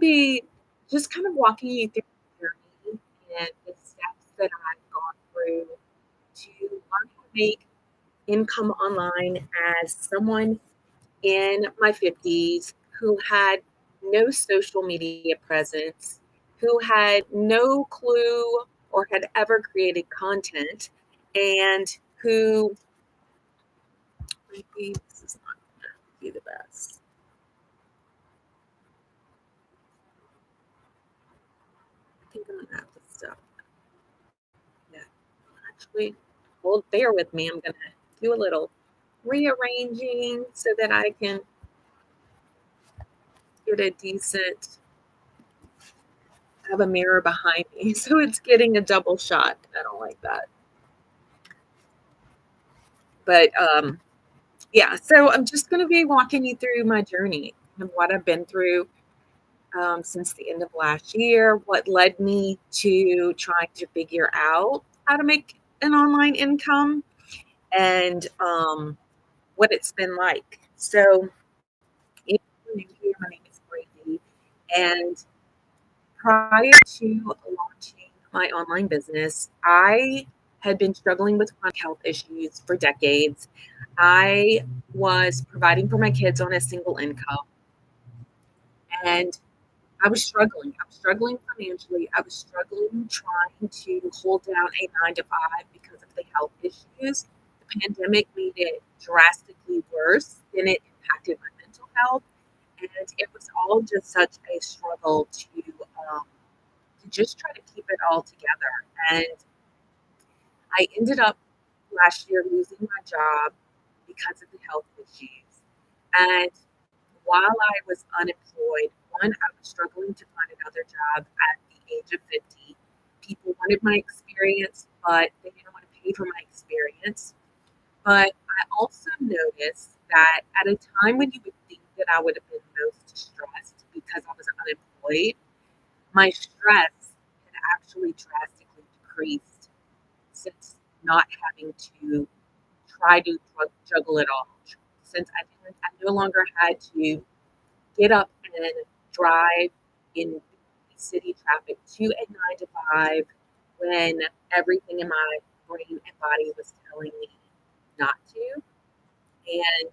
be just kind of walking you through the journey and the steps that I've gone through to learn how to make income online as someone in my 50s who had no social media presence, who had no clue or had ever created content, and who maybe this is not going to be the best. I think I'm going to have to stop. Yeah, actually, hold bear with me. I'm going to do a little rearranging so that I can get a decent have a mirror behind me. So it's getting a double shot. I don't like that. But yeah, so I'm just going to be walking you through my journey and what I've been through since the end of last year, what led me to trying to figure out how to make an online income, and what it's been like. So, if you're new here, my name is Brandy, and prior to launching my online business, I had been struggling with chronic health issues for decades. I was providing for my kids on a single income, and I was struggling. I was struggling financially. I was struggling trying to hold down a 9 to 5 because of the health issues. The pandemic made it drastically worse, and it impacted my mental health. And it was all just such a struggle to just try to keep it all together. And I ended up last year losing my job because of the health issues. And while I was unemployed, one, I was struggling to find another job at the age of 50. People wanted my experience, but they didn't want to pay for my experience. But I also noticed that at a time when you would think that I would have been most stressed because I was unemployed, my stress had actually drastically decreased since not having to try to juggle it all. Since I no longer had to get up and drive in city traffic to a 9 to 5 when everything in my brain and body was telling me not to. And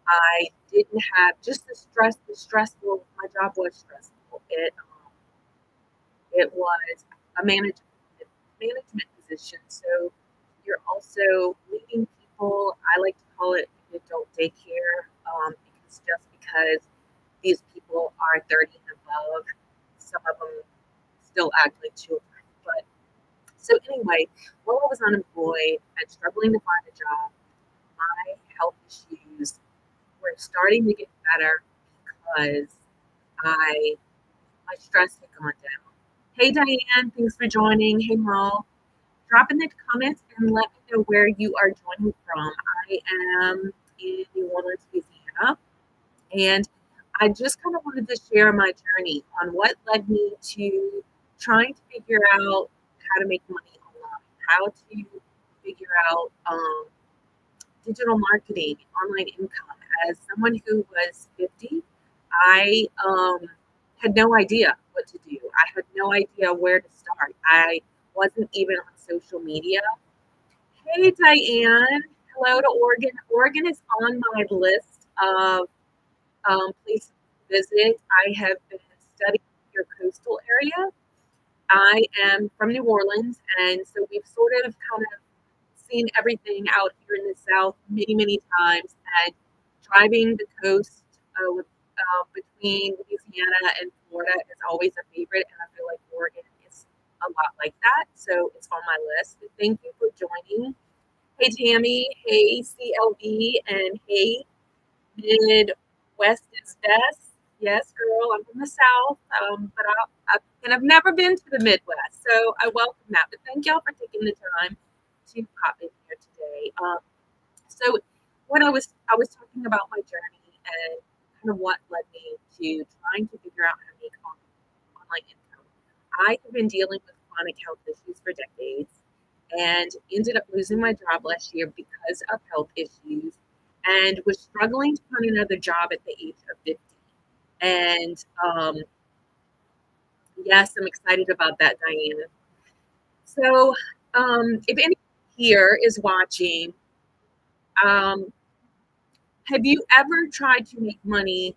I didn't have just the stressful, my job was stressful. It was a management position. So you're also leading people. I like to call it adult daycare, because these people are 30 and above. Some of them still act like children. But so anyway, while I was unemployed and struggling to find a job, my health issues were starting to get better because I my stress had gone down. Hey Diane, thanks for joining. Hey Mo, drop in the comments and let me know where you are joining from. I am in New Orleans, Louisiana, and I just kind of wanted to share my journey on what led me to trying to figure out how to make money online, how to figure out digital marketing, online income. As someone who was 50, I had no idea what to do. I had no idea where to start. I wasn't even on social media. Hey, Diane. Hello to Oregon. Oregon is on my list of places to visit. I have been studying your coastal area. I am from New Orleans, and so we've sort of kind of seen everything out here in the South many, many times. And driving the coast between Louisiana and Florida is always a favorite, and I feel like Oregon is a lot like that. So it's on my list. Thank you for joining. Hey, Tammy. Hey, CLV. And hey, Midwest is best. Yes, girl, I'm from the South, but and I've never been to the Midwest, so I welcome that. But thank y'all for taking the time to pop in here today. So when I was talking about my journey and kind of what led me to trying to figure out how to make online income. I have been dealing with chronic health issues for decades and ended up losing my job last year because of health issues and was struggling to find another job at the age of 50. And Yes, I'm excited about that, Diane. So, if anyone here is watching, um, have you ever tried to make money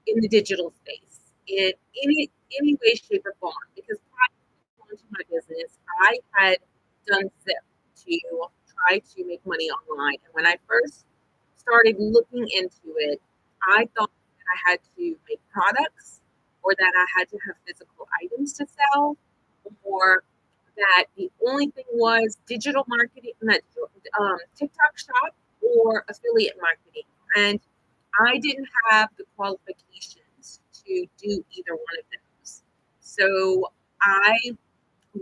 in the digital space in any way, shape, or form? Because prior to launching my business, I had done Zip to try to make money online. And when I first started looking into it, I thought that I had to make products or that I had to have physical items to sell or that the only thing was digital marketing, not TikTok shop or affiliate marketing. And I didn't have the qualifications to do either one of those. So I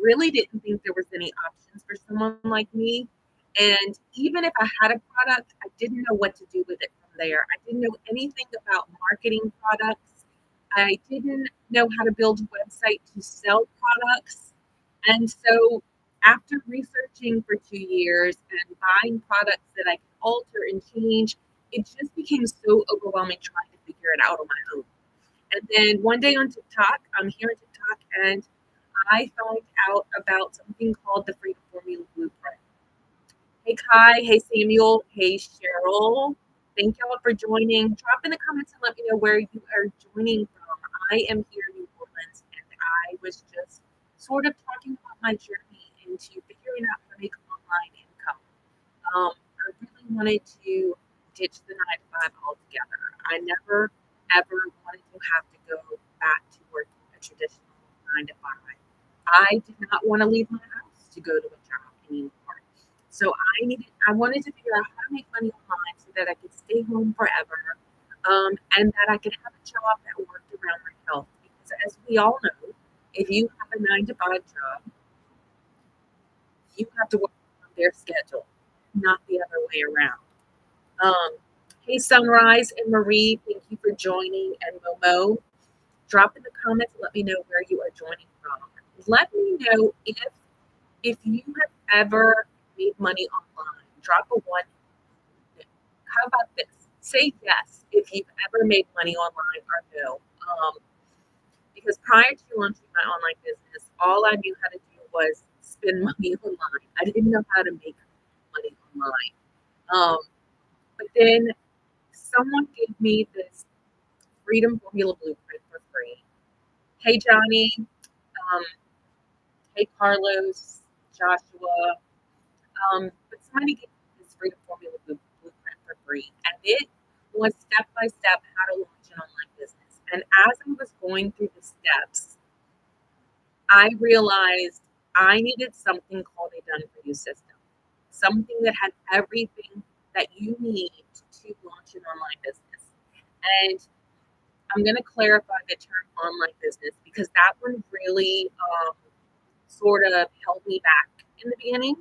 really didn't think there was any options for someone like me. And even if I had a product, I didn't know what to do with it from there. I didn't know anything about marketing products. I didn't know how to build a website to sell products. And so after researching for 2 years and buying products that I could alter and change, it just became so overwhelming trying to figure it out on my own. And then one day on TikTok, I'm here on TikTok, and I found out about something called the Freedom Formula Blueprint. Hey Kai, hey Samuel, hey Cheryl. Thank y'all for joining. Drop in the comments and let me know where you are joining from. I am here in New Orleans, and I was just sort of talking about my journey into figuring out how to make online income. I really wanted to ditch the 9 to 5 altogether. I never ever wanted to have to go back to working a traditional 9 to 5. I did not want to leave my house to go to a job anymore. So I wanted to figure out how to make money online so that I could stay home forever, and that I could have a job that worked around my health. Because as we all know, if you have a 9 to 5 job, you have to work on their schedule, not the other way around. Um, hey, Sunrise and Marie, thank you for joining. And Momo, drop in the comments and let me know where you are joining from. Let me know if you have ever made money online. Drop a one. How about this? Say yes if you've ever made money online or no. Because prior to launching my online business, all I knew how to do was spend money online. I didn't know how to make money online. Um, but then someone gave me this Freedom Formula Blueprint for free. Hey, Johnny. Um, hey, Carlos, Joshua. But somebody gave me this Freedom Formula Blueprint for free. And it was step by step how to launch an online business. And as I was going through the steps, I realized I needed something called a done for you system, something that had everything that you need to launch an online business. And I'm going to clarify the term online business because that one really sort of held me back in the beginning.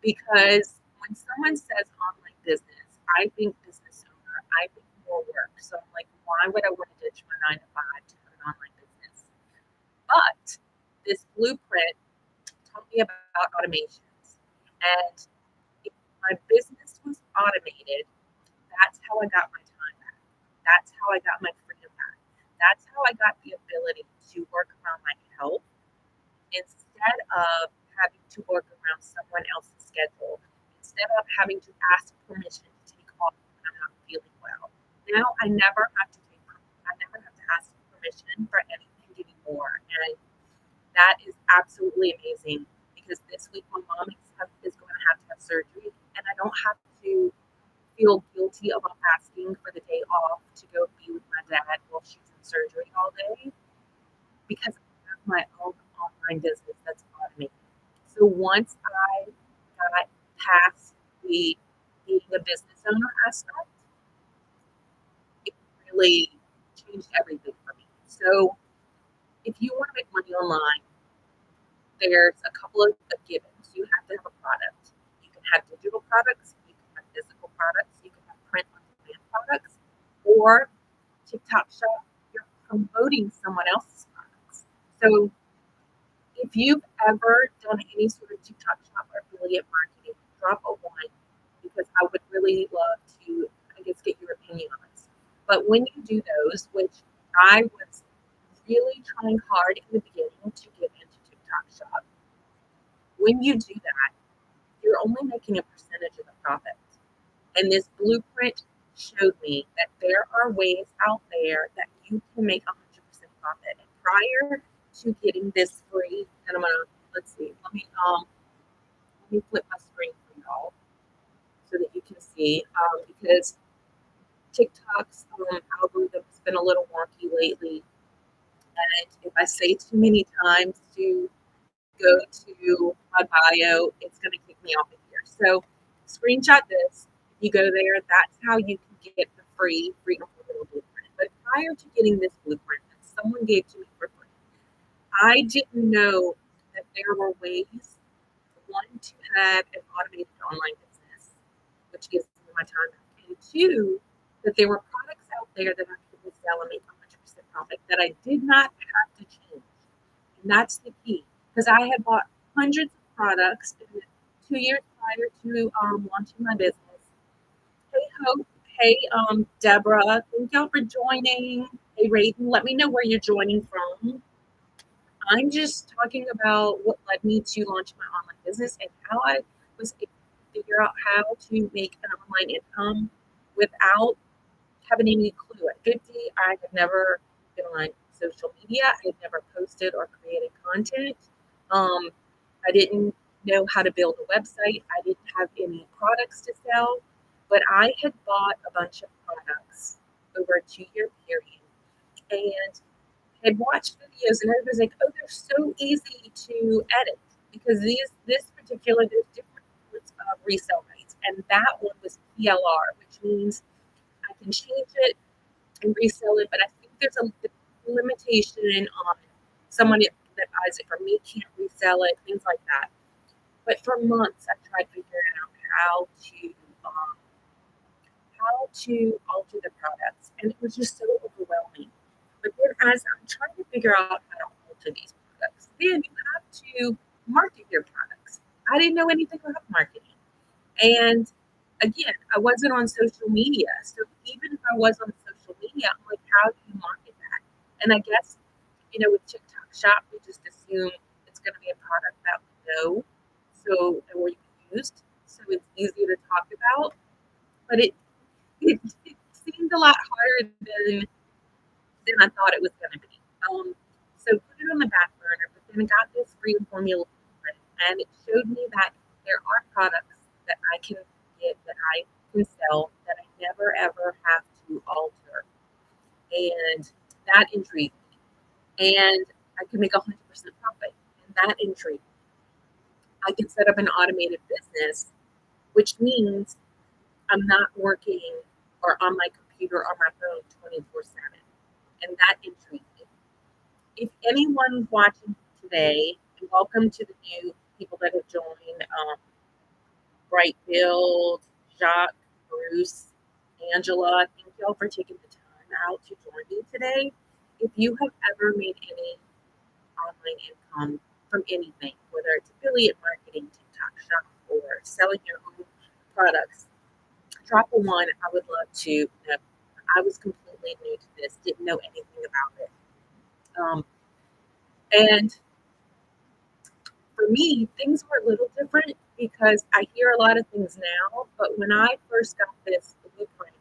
Because when someone says online business, I think business owner, I think more work. So I'm like, why would I want to ditch my 9 to 5 to have an online business? But this blueprint taught me about automations. And if my business was automated, that's how I got my time back. That's how I got my freedom back. That's how I got the ability to work around my health instead of having to work around someone else's schedule, instead of having to ask permission to take off when I'm not feeling well. Now I never have to ask permission for anything anymore. And that is absolutely amazing because this week my mom is going to have surgery, and I don't have to feel guilty about asking for the day off to go be with my dad while she's in surgery all day because I have my own online business that's automated. So once I got past the being a business owner aspect, it really changed everything for me. So if you want to make money online, there's a couple of givens. You have to have a product. You can have digital products, you can have physical products, you can have print on demand products, or TikTok shop, you're promoting someone else's products. So if you've ever done any sort of TikTok shop or affiliate marketing, drop a one because I would really love to, I guess, get your opinion on this. But when you do those, which I was really trying hard in the beginning to get into TikTok Shop. When you do that, you're only making a percentage of the profit. And this blueprint showed me that there are ways out there that you can make 100% profit. And prior to getting this free, and I'm gonna let's see, let me flip my screen for y'all so that you can see because TikTok's algorithm has been a little wonky lately. And if I say too many times to go to my bio, it's going to kick me off of here. So screenshot this. If you go there, that's how you can get the free Freedom Little Blueprint. But prior to getting this blueprint that someone gave to me for free, I didn't know that there were ways, one, to have an automated online business, which gives me my time, and two, that there were products out there that I could sell and make 100% profit that I did not have to change. And that's the key. Because I had bought hundreds of products in the 2 years prior to launching my business. Hey, Hope. Hey, Deborah. Thank y'all for joining. Hey, Raiden. Let me know where you're joining from. I'm just talking about what led me to launch my online business and how I was able to figure out how to make an online income without having any clue. At 50, I had never been on social media. I had never posted or created content. Um, I didn't know how to build a website. I didn't have any products to sell, but I had bought a bunch of products over a 2 year period and had watched videos, and everybody's like, "Oh, they're so easy to edit because there's different sorts of resale rates, and that one was PLR, which means I can change it and resell it, but I think there's a limitation on someone that buys it from me can't resell it, things like that. But for months, I tried figuring out um, how to alter the products, and it was just so overwhelming. But then, as I'm trying to figure out how to alter these products, then you have to market your products. I didn't know anything about marketing. And again, I wasn't on social media. So even if I was on social media, I'm like, how do you market that? And I guess, with TikTok Shop, we just assume it's going to be a product that we know, and we're used. So it's easy to talk about. But it seemed a lot harder than I thought it was going to be. So put it on the back burner, but then I got this freedom formula, and it showed me that there are products that I can get, that I can sell, that I never ever have to alter, and that intrigued me. And I can make 100% profit, and that intrigued me. I can set up an automated business, which means I'm not working or on my computer or my phone 24/7, and that intrigued me. If anyone's watching today, and welcome to the new people that have joined, Bright Build, Jacques, Bruce, Angela, thank y'all for taking the time out to join me today. If you have ever made any online income from anything, whether it's affiliate marketing, TikTok Shop, or selling your own products, drop a one. I would love to know. I was completely new to this, didn't know anything about it. And for me, things were a little different because I hear a lot of things now, but when I first got this blueprint,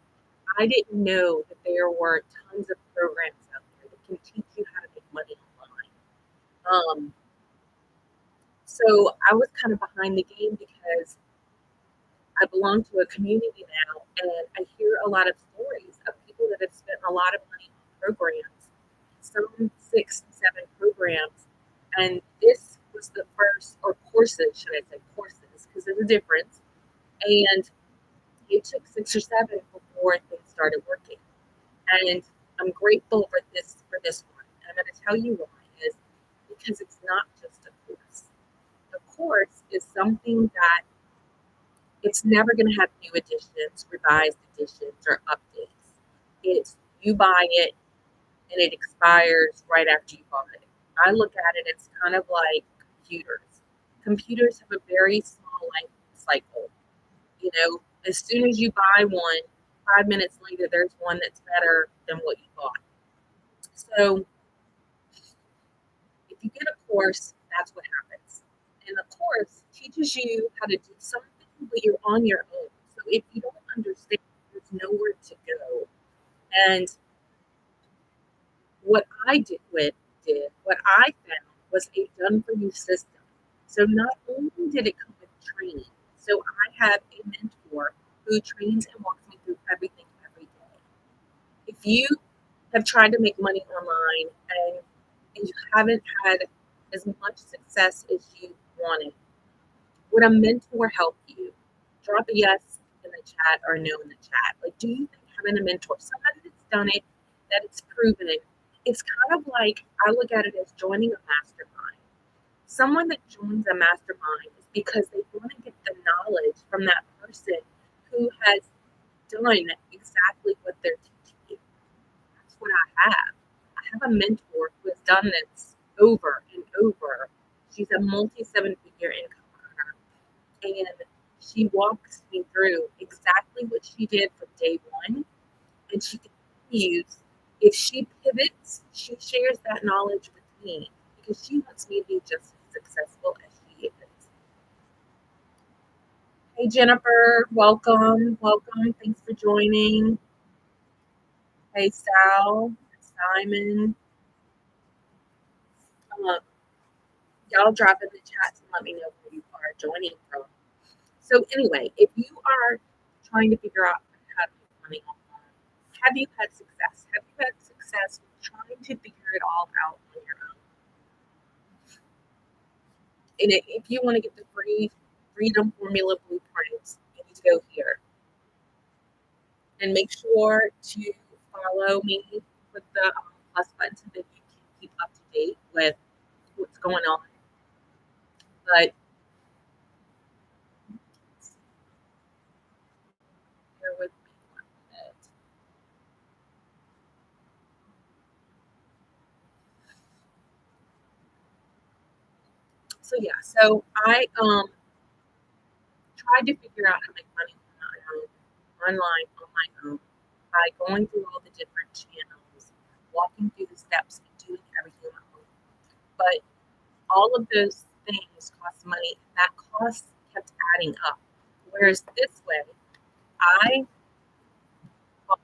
I didn't know that there were tons of programs out there that can teach you how to make money online. So I was kind of behind the game because I belong to a community now, and I hear a lot of stories of people that have spent a lot of money on programs, some 6, 7 programs, and this was the first, or courses, should I say courses, because there's a difference. And it took 6 or 7 before things started working. And I'm grateful for this one. And I'm going to tell you why is because it's not just a course. The course is something that it's never going to have new editions, revised editions, or updates. It's you buy it and it expires right after you bought it. I look at it, it's kind of like computers. Computers have a very small life cycle. As soon as you buy one, 5 minutes later, there's one that's better than what you bought. So course, that's what happens. And the course teaches you how to do something, but you're on your own. So if you don't understand, there's nowhere to go. And what I what I found was a done for you system. So not only did it come with training, so I have a mentor who trains and walks me through everything every day. If you have tried to make money online and you haven't had as much success as you wanted, would a mentor help you? Drop a yes in the chat or no in the chat. Like, do you think having a mentor, somebody that's done it, that it's proven it, it's kind of like I look at it as joining a mastermind. Someone that joins a mastermind is because they want to get the knowledge from that person who has done exactly what they're teaching you. That's what I have. I have a mentor who has done this over and over. She's a multi seven figure income earner, and she walks me through exactly what she did from day one. And she continues. If she pivots, she shares that knowledge with me because she wants me to be just as successful as she is. Hey, Jennifer, welcome. Welcome. Thanks for joining. Hey, Sal, Simon. Uh, y'all drop in the chats and let me know where you are joining from. So, anyway, if you are trying to figure out how to make money online, have you had success? Have you had success with trying to figure it all out on your own? And if you want to get the free Freedom Formula blueprints, you need to go here. And make sure to follow me with the plus button so that you can keep up to date with what's going on. But bear with me 1 minute. So yeah, so I tried to figure out how to make money on my own, online on my own, by going through all the different channels, walking through the steps, and doing everything on my own. But all of those things cost money, and that cost kept adding up. Whereas this way, I bought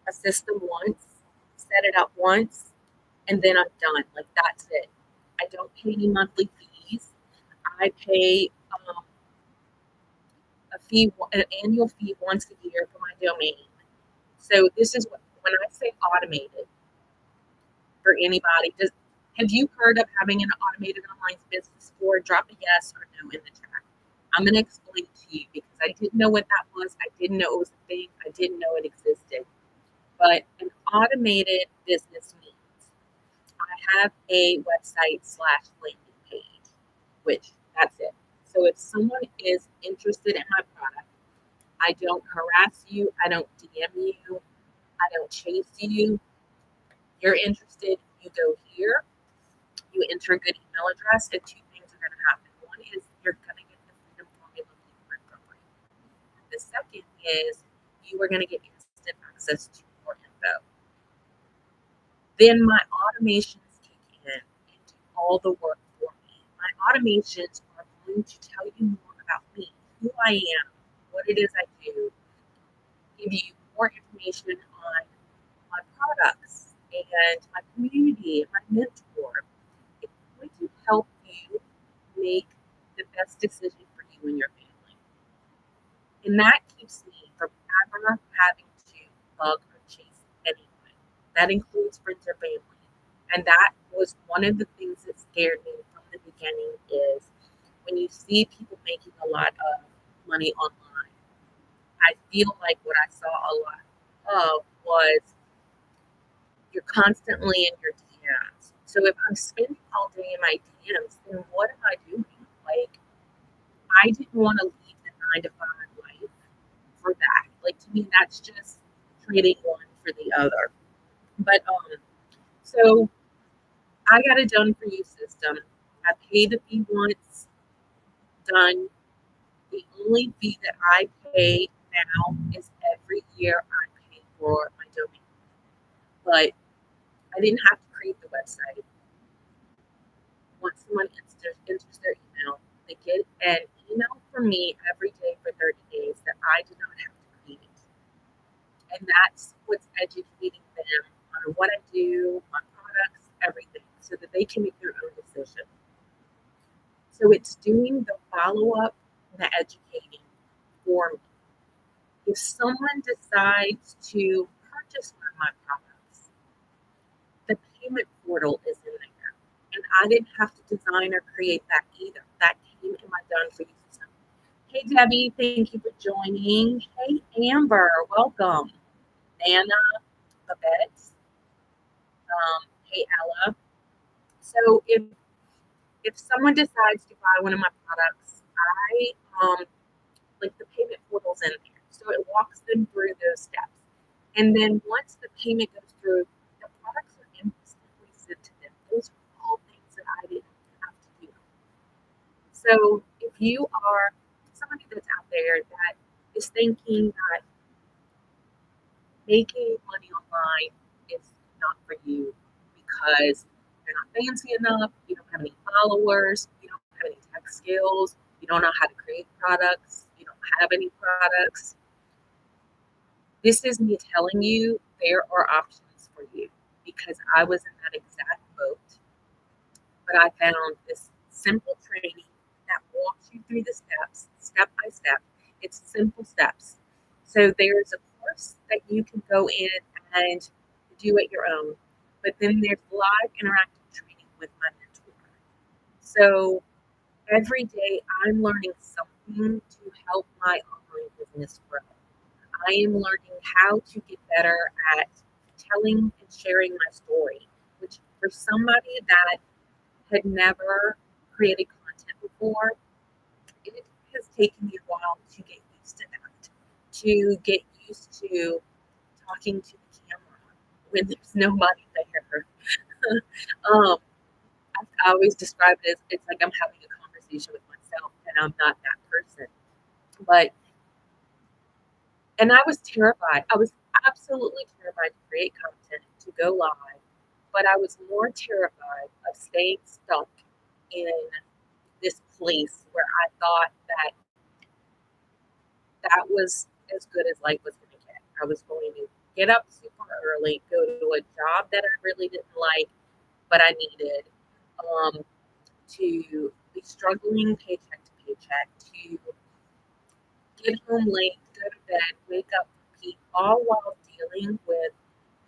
a system once, set it up once, and then I'm done. Like that's it. I don't pay any monthly fees. I pay an annual fee once a year for my domain. So this is what when I say automated for anybody. Have you heard of having an automated online business before? Drop a yes or no in the chat. I'm going to explain to you because I didn't know what that was. I didn't know it was a thing. I didn't know it existed. But an automated business means I have a website/landing page, which that's it. So if someone is interested in my product, I don't harass you. I don't DM you. I don't chase you. You're interested, you go here, you enter a good email address, and two things are going to happen. One is you're going to get the Freedom Formula blueprint for free. The second is you are going to get instant access to more info. Then my automations kick in and do all the work for me. My automations are going to tell you more about me, who I am, what it is I do, give you more information on my products and my community, my mentor. It's going to help you make the best decision for you and your family. And that keeps me from ever having to bug or chase anyone. That includes friends or family. And that was one of the things that scared me from the beginning is when you see people making a lot of money online, I feel like what I saw a lot of was you're constantly in your DMs. So if I'm spending all day in my DMs, then what am I doing? Like, I didn't want to leave the 9 to 5 life for that. Like, to me, that's just trading one for the other. But so I got a done for you system. I paid the fee once, done. The only fee that I pay now is every year I pay for my domain. But I didn't have to create the website. Once someone enters their email, they get an email from me every day for 30 days that I did not have to create. And that's what's educating them on what I do, my products, everything, so that they can make their own decision. So it's doing the follow up, the educating for me. If someone decides to purchase one of my products, the payment portal is in there. And I didn't have to design or create that either. That came in my done for you system. Hey Debbie, thank you for joining. Hey Amber, welcome. Nana, Babette, hey Ella. So if someone decides to buy one of my products, I like the payment portal's in there. So it walks them through those steps. And then once the payment goes through, the products are instantly sent to them. Those are all things that I didn't have to do. So if you are somebody that's out there that is thinking that making money online is not for you because you're not fancy enough, you don't have any followers, you don't have any tech skills, you don't know how to create products, you don't have any products. This is me telling you there are options for you because I was in that exact boat. But I found this simple training that walks you through the steps, step by step. It's simple steps. So there's a course that you can go in and do at your own, but then there's live interactive training with my mentor. So every day I'm learning something to help my online business grow. I am learning how to get better at telling and sharing my story, which for somebody that had never created content before, it has taken me a while to get used to that, to get used to talking to the camera when there's nobody there. um, I always describe it as it's like I'm having a conversation with myself and I'm not that person. But, and I was terrified. I was absolutely terrified to create content, to go live, but I was more terrified of staying stuck in this place where I thought that that was as good as life was going to get. I was going to get up super early, go to a job that I really didn't like, but I needed, to be struggling paycheck to paycheck, to get home late, go to bed, wake up, repeat, all while dealing with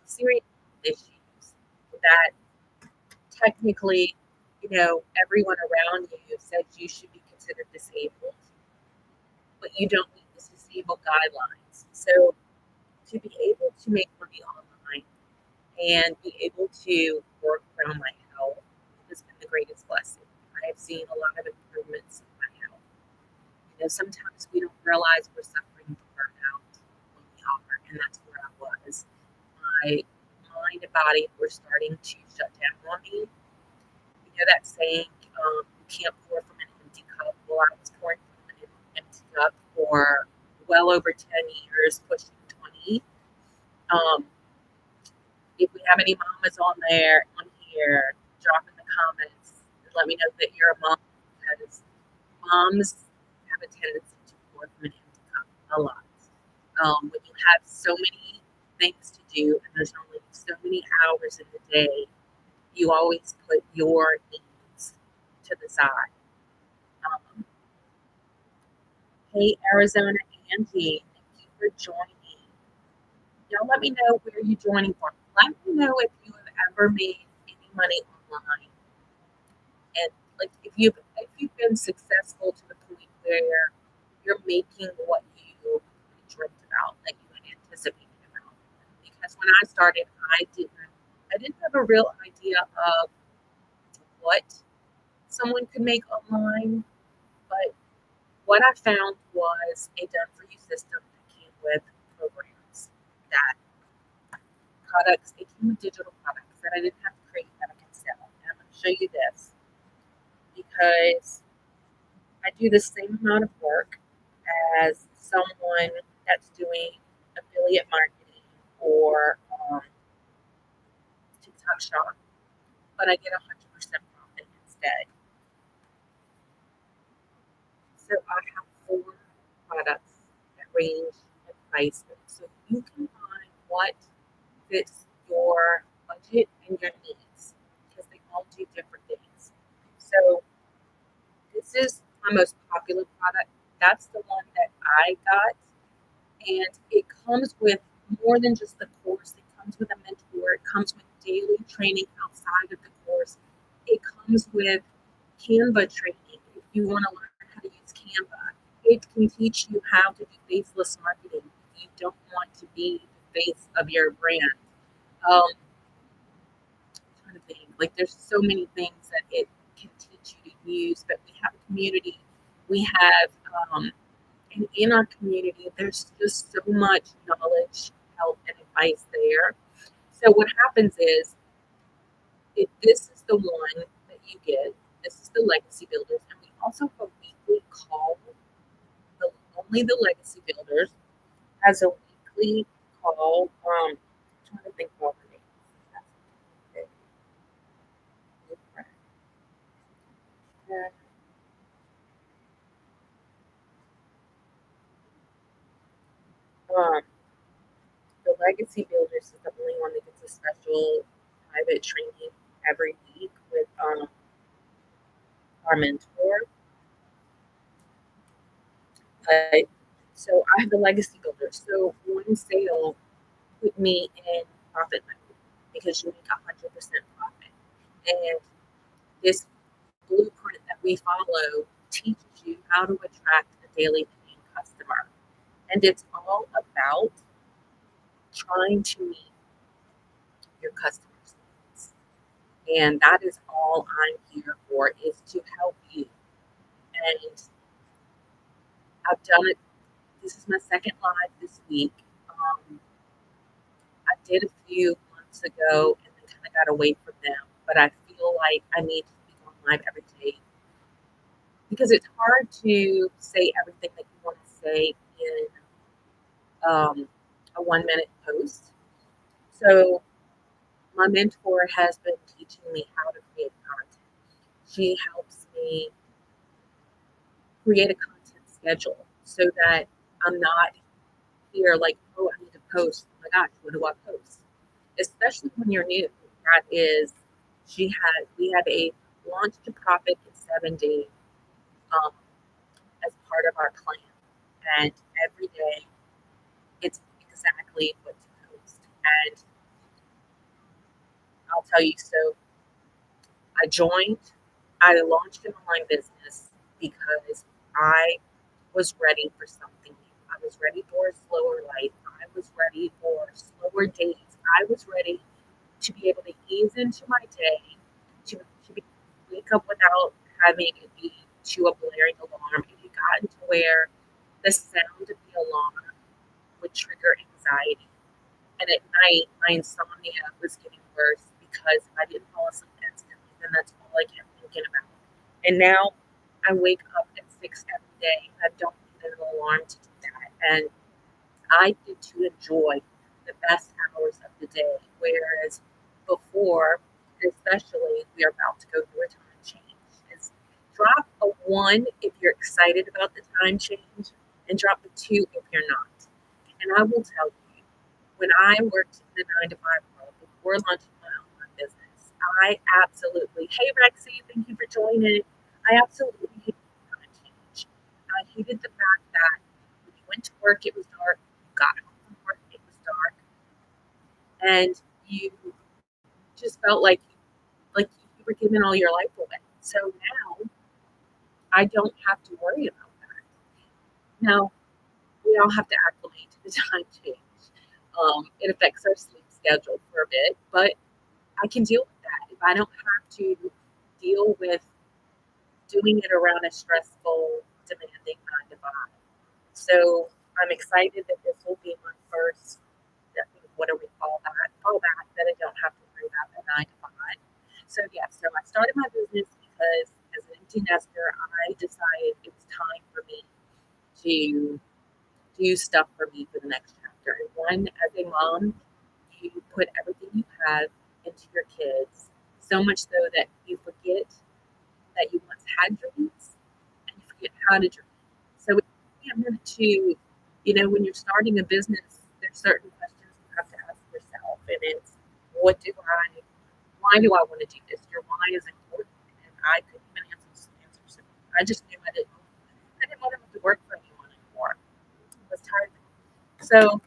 serious issues that technically, everyone around you says you should be considered disabled, but you don't meet the disabled guidelines. So to be able to make money online and be able to work around my health has been the greatest blessing. I have seen a lot of improvements in my health. Sometimes we don't realize we're suffering from burnout when we are, and that's where I was. My mind and body were starting to shut down on me. That saying, you can't pour from an empty cup. Well, I was pouring from an empty cup for well over 10 years, pushing 20. Um, if we have any mamas on here, drop in the comments and let me know that you're a mom, because moms have a tendency to pour from an empty cup a lot. When you have so many things to do and there's only so many hours in the day, you always put your needs to the side. Um, hey, Arizona Angie, thank you for joining. Y'all let me know where you're joining from. Let me know if you have ever made any money online. And like if you've been successful to the point where you're making what you dreamt about, that you had anticipated about. Because when I started, I didn't have a real idea of what someone could make online, but what I found was a done for you system that came with programs, that it came with digital products that I didn't have to create, that I could sell. And I'm going to show you this because I do the same amount of work as someone that's doing affiliate marketing or TikTok shop, but I get 100% profit instead. range in price. So you can find what fits your budget and your needs because they all do different things. So this is my most popular product. That's the one that I got, and it comes with more than just the course. It comes with a mentor. It comes with daily training outside of the course. It comes with Canva training if you want to learn how to use Canva. It can teach you how to do faceless marketing if you don't want to be the face of your brand. Um, Trying to think. Like there's so many things that it can teach you to use, but we have a community. We have and in our community, there's just so much knowledge, help, and advice there. So what happens is, if this is the one that you get, this is the Legacy Builders, and we also have a weekly call. The, only the Legacy Builders has a weekly call. I'm trying to think more of the names. Um, the Legacy Builders is the only one that gets a special private training every week with our mentor. But so I have the Legacy Builders. So one sale put me in profit mode because you make 100% profit. And this blueprint that we follow teaches you how to attract a daily paying customer. And it's all about trying to meet your customers' needs. And that is all I'm here for, is to help you. And I've done it. This is my second live this week. Um, I did a few months ago and then kind of got away from them, but I feel like I need to be going live every day because it's hard to say everything that you want to say in a 1 minute post. So my mentor has been teaching me how to create content. She helps me create a content schedule so that I'm not here like, oh, I need to post. Oh my gosh, what do I post? Especially when you're new. That is, we had a launch to profit in 7 days um, as part of our plan. And every day it's exactly what to post. And I'll tell you, so I joined, I launched an online business because I was ready for something new. I was ready for a slower life. I was ready for slower days. I was ready to be able to ease into my day, to be, wake up without having it be to a blaring alarm. It had gotten to where the sound of the alarm would trigger anxiety. And at night, my insomnia was getting worse because if I didn't fall asleep instantly, then that's all I kept thinking about. And now I wake up at 6 every day. I don't need an alarm to do that. And I get to enjoy the best hours of the day. Whereas before, especially, we are about to go through a time change. Is drop a 1 if you're excited about the time change, and drop a 2 if you're not. And I will tell you, when I worked in the 9 to 5 world before launching my online business, I absolutely, hey Rexy, thank you for joining. I absolutely hated the time change. I hated the fact that when you went to work, it was dark. You got home from work, it was dark, and you just felt like you were giving all your life away. So now I don't have to worry about that. Now we all have to acclimate to the time change. It affects our sleep schedule for a bit, but I can deal with that if I don't have to deal with doing it around a stressful, demanding 9 to 5. So I'm excited that this will be my first, what do we call that? Fallback, that I don't have to worry about the 9 to 5. So yeah, so I started my business because as an empty nester, I decided it was time for me to do stuff for me for the next chapter. And one, as a mom, you put everything you have into your kids, so much so that you forget that you once had dreams and you forget how to dream. So it's important to When you're starting a business, there's certain questions you have to ask yourself, and it's, what do I, why do I want to do this? Your why is important, and I couldn't even answer some. I just knew I didn't want to have to work for anyone anymore. I was tired. So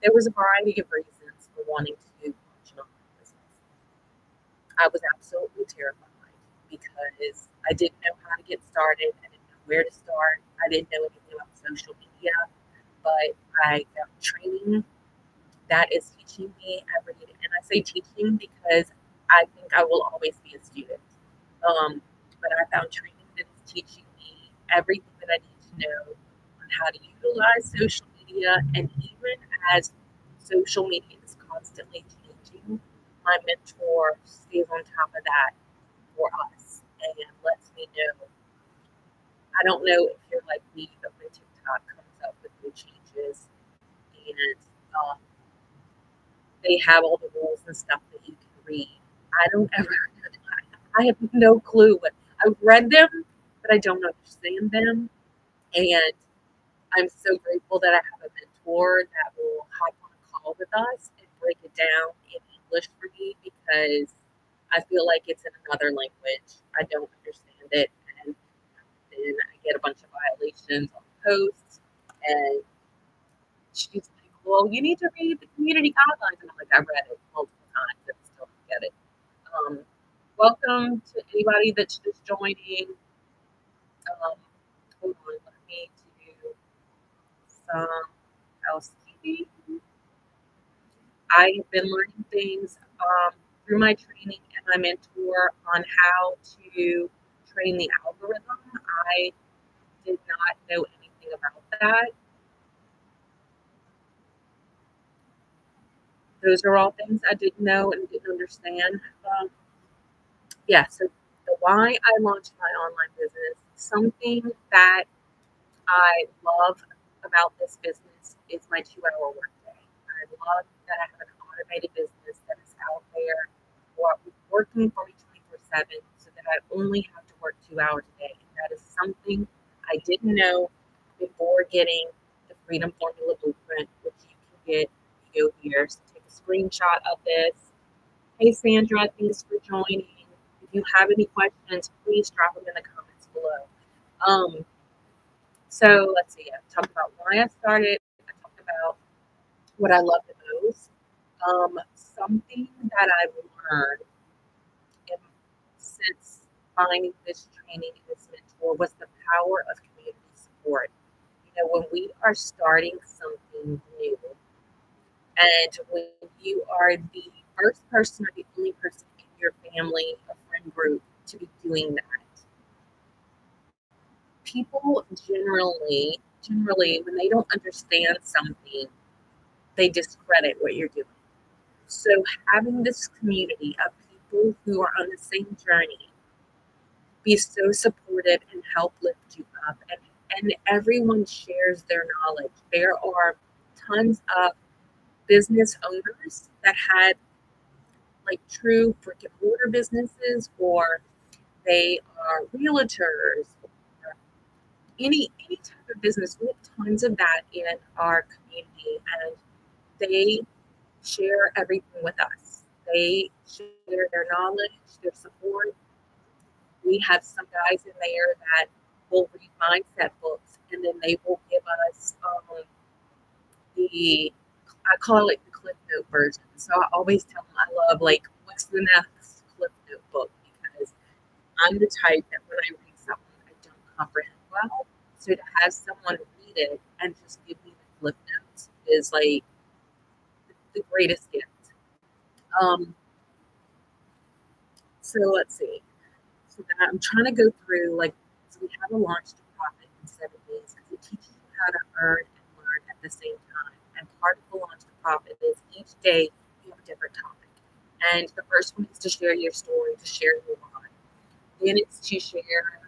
there was a variety of reasons for wanting to launch an online business. I was absolutely terrified because I didn't know how to get started. I didn't know where to start. I didn't know anything about social media, but I found training that is teaching me every day. And I say teaching because I think I will always be a student. But I found training that is teaching me everything that I need to know on how to utilize social media. And even as social media is constantly changing, my mentor stays on top of that for us and lets me know. I don't know if you're like me, but when TikTok comes up with new changes and um, they have all the rules and stuff that you can read, I don't ever, I have no clue what I've read them, but I don't understand them. And I'm so grateful that I have a mentor that will hop on a call with us and break it down in English for me because I feel like it's in another language. I don't understand it. And then I get a bunch of violations on posts. And she's like, well, you need to read the community guidelines. And I'm like, I read it multiple times and I still don't get it. Um, Welcome to anybody that's just joining. Hold on, let me do some housekeeping. I have been learning things through my training and my mentor on how to train the algorithm. I did not know anything about that. Those are all things I didn't know and didn't understand. Yeah, so the why I launched my online business, something that I love about this business is my 2 hour workday. I love that I have an automated business that is out there working for me 24/7 so that I only have to work 2 hours a day. And that is something I didn't know before getting the Freedom Formula Blueprint, which you can get. You go here, so take a screenshot of this. Hey Sandra, thanks for joining. If you have any questions, please drop them in the comments below. Um, so let's see. I talked about why I started. I talked about what I love the most. Something that I've learned in, since finding this training and this mentor was the power of community support. When we are starting something new, and when you are the first person or the only person in your family or friend group to be doing that, people generally, when they don't understand something, they discredit what you're doing. So having this community of people who are on the same journey be so supportive and help lift you up, and everyone shares their knowledge. There are tons of business owners that had like true brick and mortar businesses, or they are realtors, or any type of business. We have tons of that in our community, and they share everything with us. They share their knowledge, their support. We have some guys in there that will read mindset books, and then they will give us the, I call it the Cliff Note version. So I always tell them I love, like, what's the next Cliff Note book, because I'm the type that when I read something I don't comprehend well. So to have someone read it and just give me the Cliff Notes is like the greatest gift. Um, so let's see. So that I'm trying to go through, like, so we have a launch to profit in 7 days because it teaches you how to earn and learn at the same time. And part of the launch to profit is each day you have a different topic. And the first one is to share your story, to share your why. Then it's to share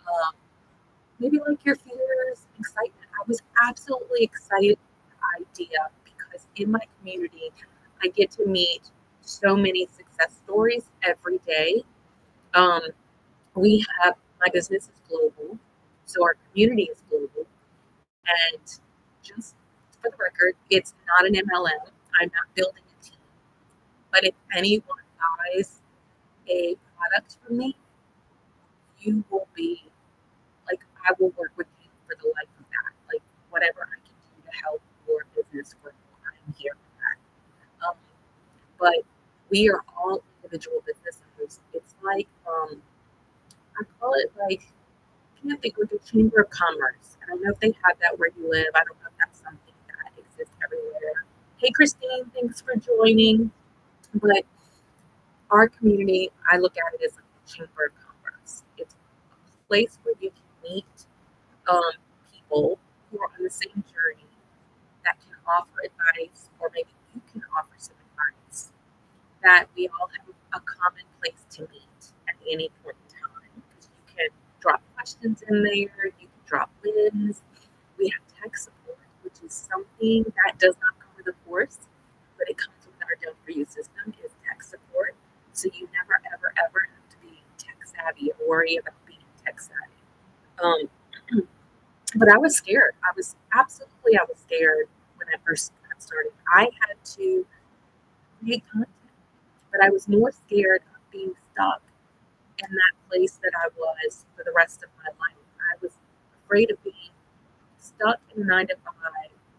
um, maybe like your fears, excitement. I was absolutely excited about the idea because in my community, I get to meet so many success stories every day. Um, we have, my business is global, so our community is global, and just for the record, it's not an MLM. I'm not building a team. But if anyone buys a product from me, you will be like, I will work with you for the life of that. Like, whatever I can do to help your business grow, I'm here for that. But we are all individual business owners. It's like, I call it like, I can't think, with the Chamber of Commerce. And I don't know if they have that where you live. I don't know if that's something that exists everywhere. Hey, Christine, thanks for joining. But our community, I look at it as like the Chamber of Commerce. It's a place where you can meet um, people who are on the same journey that can offer advice, or maybe you can offer some advice, that we all have a common place to meet at any point in time. Because you can drop questions in there, you can drop wins. We have tech support, which is something that does not come with a course, but it comes with our Done For You system, is tech support. So you never, ever, ever have to be tech savvy or worry about being tech savvy. Um, but I was scared. I was scared when I first got started. I had to create content, but I was more scared of being stuck in that place that I was for the rest of my life. I was afraid of being stuck in a 9 to 5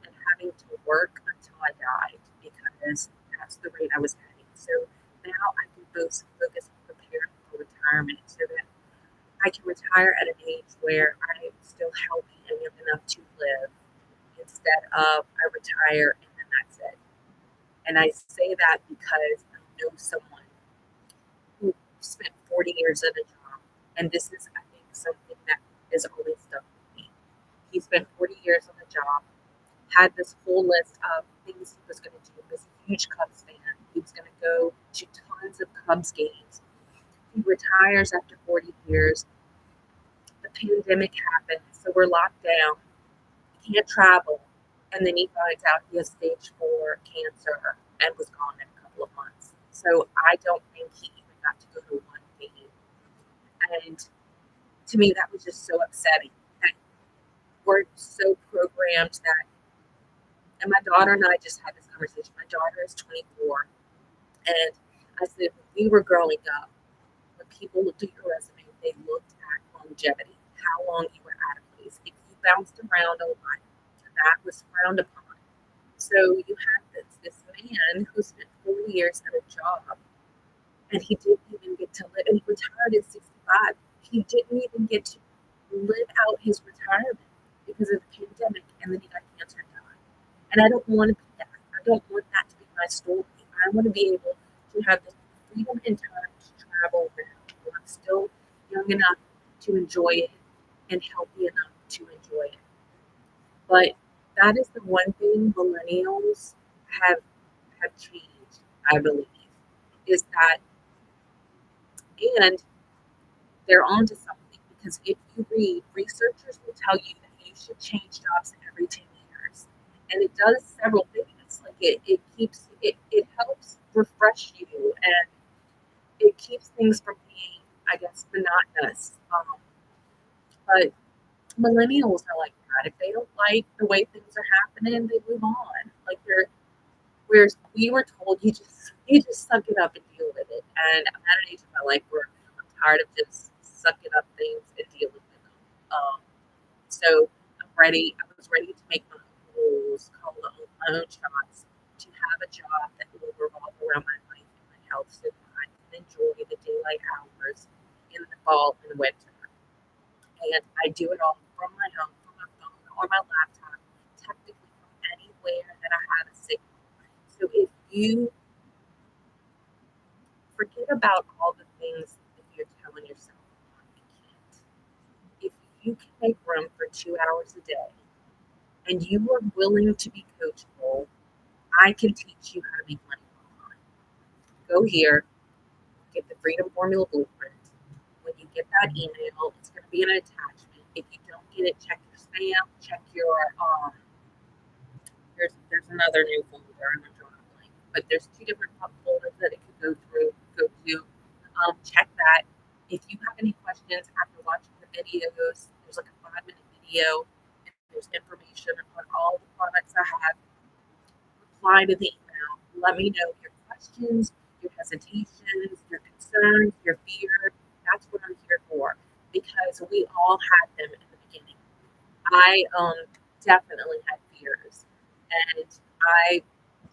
and having to work until I died, because that's the rate I was heading. So now I can both focus on preparing for retirement so that I can retire at an age where I am still healthy and young enough to live, instead of I retire and then that's it. And I say that because I know someone who spent 40 years at a job, and this is, I think, something that is always stuck with me. He spent 40 years on the job, had this whole list of things he was going to do. He was a huge Cubs fan. He was going to go to tons of Cubs games. He retires after 40 years. The pandemic happened, so we're locked down. He can't travel. And then he finds out he has stage 4 cancer and was gone in a couple of months. So I don't think he even got to go to one game. And to me, that was just so upsetting. That we're so programmed that, and my daughter and I just had this conversation. My daughter is 24. And I said, when we were growing up, when people looked at your resume, they looked at longevity, how long you were at a place. If you bounced around a lot, that was frowned upon. So you have this man who spent 40 years at a job, and he didn't even get to live, and he retired at 65. He didn't even get to live out his retirement because of the pandemic, and then he got cancer and died. And I don't want to be that. I don't want that to be my story. I want to be able to have the freedom and time to travel around where I'm still young enough to enjoy it and healthy enough to enjoy it. But that is the one thing millennials have have changed, I believe, is that, and they're onto something, because if you read, researchers will tell you that you should change jobs every 10 years. And it does several things. Like it helps refresh you, and it keeps things from being, I guess, monotonous. But millennials are like that. If they don't like the way things are happening, they move on. Like they're, whereas we were told you just suck it up and deal with it. And I'm at an age in my life where I'm tired of just sucking up things and dealing with them. So I was ready to make my own rules, call my own shots, to have a job that will revolve around my life and my health, so that I can enjoy the daylight hours in the fall and winter. And I do it all from my home, from my phone or my laptop, technically from anywhere that I have a signal. So if you forget about all the things that you're telling yourself you can't, if you can make room for 2 hours a day and you are willing to be coachable, I can teach you how to make money online. Go here, get the Freedom Formula Blueprint. When you get that email, it's going to be an attachment. If you don't get it, check your spam, check your there's another new folder, and I'm drawing a blank, but there's 2 different folders that it could go to. Check that. If you have any questions after watching the videos, there's like a 5-minute video in There's information on all the products I have. Reply to the email. Let me know your questions, your hesitations, your concerns, your fears. That's what I'm here for because we all had them in the beginning. I definitely had fears, and I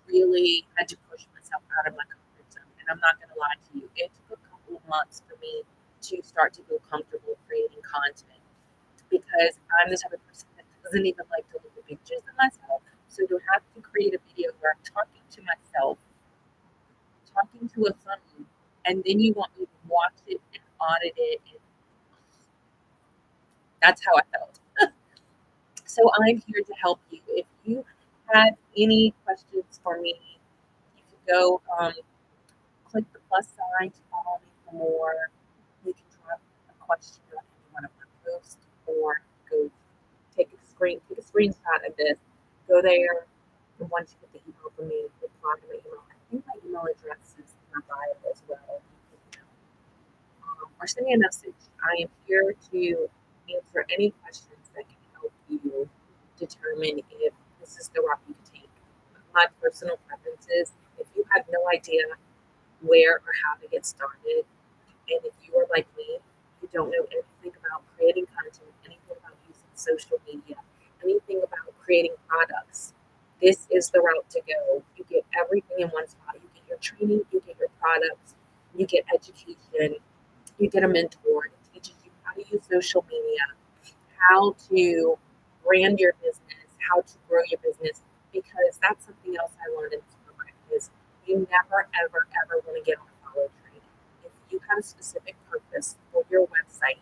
really had to push myself out of my comfort zone. And I'm not going to lie to you, it took a couple of months for me to start to feel comfortable creating content because I'm the type of person that doesn't even like to look at pictures of myself. So to have to create a video where I'm talking to myself, talking to a phone, and then you want me to watch it and audit it, and that's how I felt. So I'm here to help you. If you have any questions for me, you can go click the plus sign to follow me for more. You can drop a question on any one of my posts or go take a screenshot of this. Go there, and once you get the email from me, reply to my email. I think my email address is in my bio as well. Or send me a message. I am here to answer any questions that can help you determine if this is the route you can take. My personal preferences, if you have no idea where or how to get started, and if you are like me, you don't know anything about creating content, anything about using social media, anything about creating products, this is the route to go. You get everything in one spot. You get your training, you get your products, you get education, you get a mentor that teaches you how to use social media, how to brand your business, how to grow your business, because that's something else I learned in this program is you never, ever, ever want to get on a follow train. If you have a specific purpose for your website,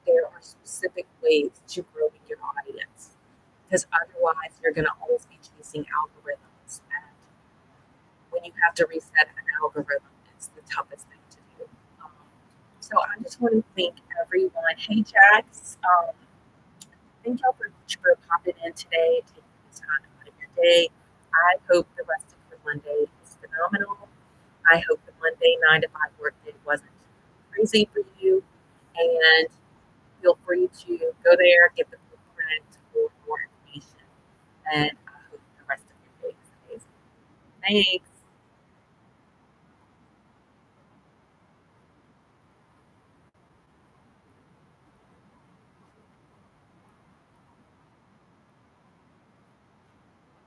there are specific ways to grow your audience. Because otherwise, you're going to always be chasing algorithms. And when you have to reset an algorithm, it's the toughest thing to do. Um, so I just want to thank everyone. Hey, Jax. Thank y'all for popping in today, taking the time out of your day. I hope the rest of your Monday is phenomenal. I hope the Monday 9 to 5 workday wasn't crazy for you. And feel free to go there, get the blueprint for more information. And I hope the rest of your day is amazing. Thanks.